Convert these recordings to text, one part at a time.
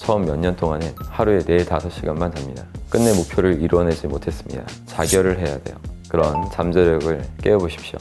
처음 몇 년 동안은 하루에 4, 5시간만 잡니다. 끝내 목표를 이뤄내지 못했습니다. 자결을 해야 돼요. 그런 잠재력을 깨워보십시오.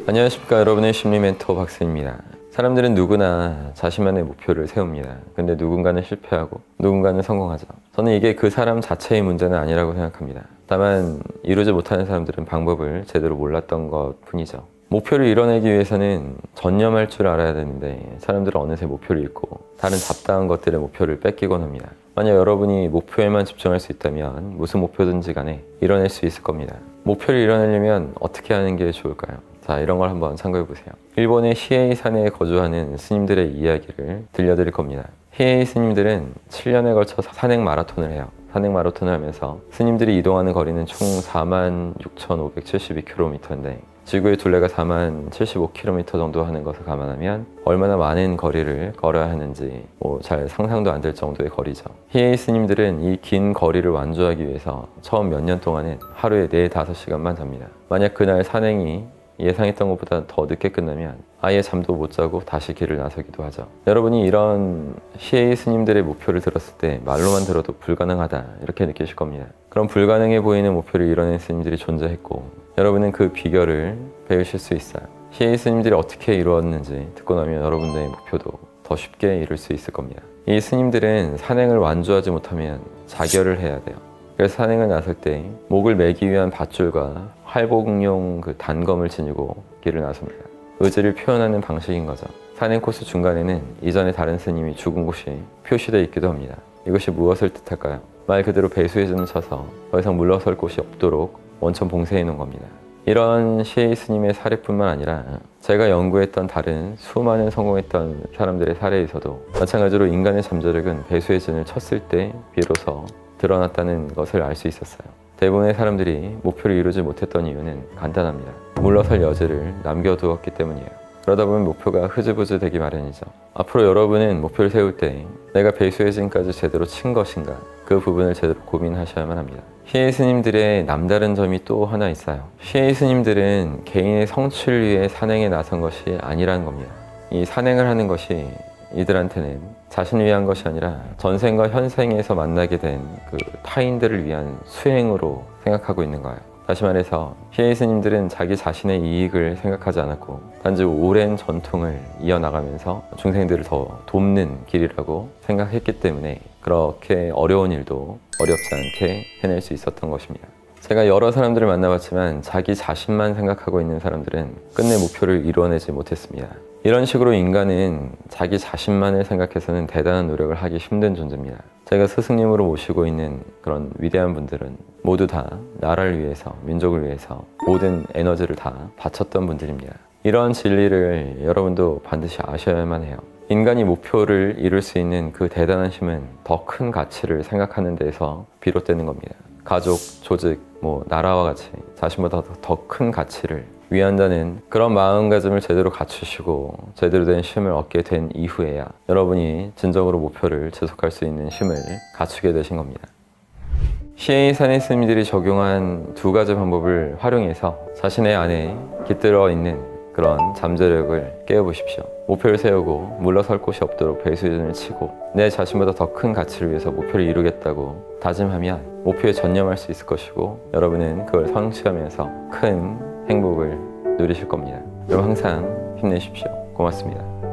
안녕하십니까, 여러분의 심리 멘토 박스입니다. 사람들은 누구나 자신만의 목표를 세웁니다. 근데 누군가는 실패하고 누군가는 성공하죠. 저는 이게 그 사람 자체의 문제는 아니라고 생각합니다. 다만 이루지 못하는 사람들은 방법을 제대로 몰랐던 것 뿐이죠. 목표를 이뤄내기 위해서는 전념할 줄 알아야 되는데 사람들은 어느새 목표를 잃고 다른 잡다한 것들의 목표를 뺏기곤 합니다. 만약 여러분이 목표에만 집중할 수 있다면 무슨 목표든지 간에 이뤄낼 수 있을 겁니다. 목표를 이뤄내려면 어떻게 하는 게 좋을까요? 자, 이런 걸 한번 참고해 보세요. 일본의 히에이 산에 거주하는 스님들의 이야기를 들려드릴 겁니다. 히에이 스님들은 7년에 걸쳐서 산행 마라톤을 해요. 산행 마라톤을 하면서 스님들이 이동하는 거리는 총 46,572km인데 지구의 둘레가 40,075km 정도 하는 것을 감안하면 얼마나 많은 거리를 걸어야 하는지 잘 상상도 안 될 정도의 거리죠. 히에이 스님들은 이 긴 거리를 완주하기 위해서 처음 몇 년 동안은 하루에 4, 5시간만 잡니다. 만약 그날 산행이 예상했던 것보다 더 늦게 끝나면 아예 잠도 못 자고 다시 길을 나서기도 하죠. 여러분이 이런 히에이 스님들의 목표를 들었을 때 말로만 들어도 불가능하다 이렇게 느끼실 겁니다. 그럼 불가능해 보이는 목표를 이뤄낸 스님들이 존재했고 여러분은 그 비결을 배우실 수 있어요. 히에이 스님들이 어떻게 이루었는지 듣고 나면 여러분들의 목표도 더 쉽게 이룰 수 있을 겁니다. 이 스님들은 산행을 완주하지 못하면 자결을 해야 돼요. 그래서 산행을 나설 때 목을 매기 위한 밧줄과 활복용 그 단검을 지니고 길을 나섭니다. 의지를 표현하는 방식인 거죠. 산행 코스 중간에는 이전에 다른 스님이 죽은 곳이 표시되어 있기도 합니다. 이것이 무엇을 뜻할까요? 말 그대로 배수의 진을 쳐서 더 이상 물러설 곳이 없도록 원천 봉쇄해 놓은 겁니다. 이런 히에이 스님의 사례뿐만 아니라 제가 연구했던 다른 수많은 성공했던 사람들의 사례에서도 마찬가지로 인간의 잠재력은 배수의 진을 쳤을 때 비로소 드러났다는 것을 알 수 있었어요. 대부분의 사람들이 목표를 이루지 못했던 이유는 간단합니다. 물러설 여지를 남겨두었기 때문이에요. 그러다 보면 목표가 흐지부지 되기 마련이죠. 앞으로 여러분은 목표를 세울 때 내가 배수의 진까지 제대로 친 것인가 그 부분을 제대로 고민하셔야만 합니다. 히에이 스님들의 남다른 점이 또 하나 있어요. 히에이 스님들은 개인의 성취를 위해 산행에 나선 것이 아니라는 겁니다. 이 산행을 하는 것이 이들한테는 자신을 위한 것이 아니라 전생과 현생에서 만나게 된 그 타인들을 위한 수행으로 생각하고 있는 거예요. 다시 말해서 히에이 스님들은 자기 자신의 이익을 생각하지 않았고 단지 오랜 전통을 이어나가면서 중생들을 더 돕는 길이라고 생각했기 때문에 그렇게 어려운 일도 어렵지 않게 해낼 수 있었던 것입니다. 제가 여러 사람들을 만나봤지만 자기 자신만 생각하고 있는 사람들은 끝내 목표를 이뤄내지 못했습니다. 이런 식으로 인간은 자기 자신만을 생각해서는 대단한 노력을 하기 힘든 존재입니다. 제가 스승님으로 모시고 있는 그런 위대한 분들은 모두 다 나라를 위해서, 민족을 위해서 모든 에너지를 다 바쳤던 분들입니다. 이러한 진리를 여러분도 반드시 아셔야만 해요. 인간이 목표를 이룰 수 있는 그 대단한 힘은 더 큰 가치를 생각하는 데에서 비롯되는 겁니다. 가족, 조직, 나라와 같이 자신보다 더 큰 가치를 위한다는 그런 마음가짐을 제대로 갖추시고 제대로 된 힘을 얻게 된 이후에야 여러분이 진정으로 목표를 지속할 수 있는 힘을 갖추게 되신 겁니다. 히에이 산의 스님들이 적용한 2가지 방법을 활용해서 자신의 안에 깃들어 있는 그런 잠재력을 깨워보십시오. 목표를 세우고 물러설 곳이 없도록 배수의 진을 치고 내 자신보다 더 큰 가치를 위해서 목표를 이루겠다고 다짐하면 목표에 전념할 수 있을 것이고 여러분은 그걸 성취하면서 큰 행복을 누리실 겁니다. 여러분 항상 힘내십시오. 고맙습니다.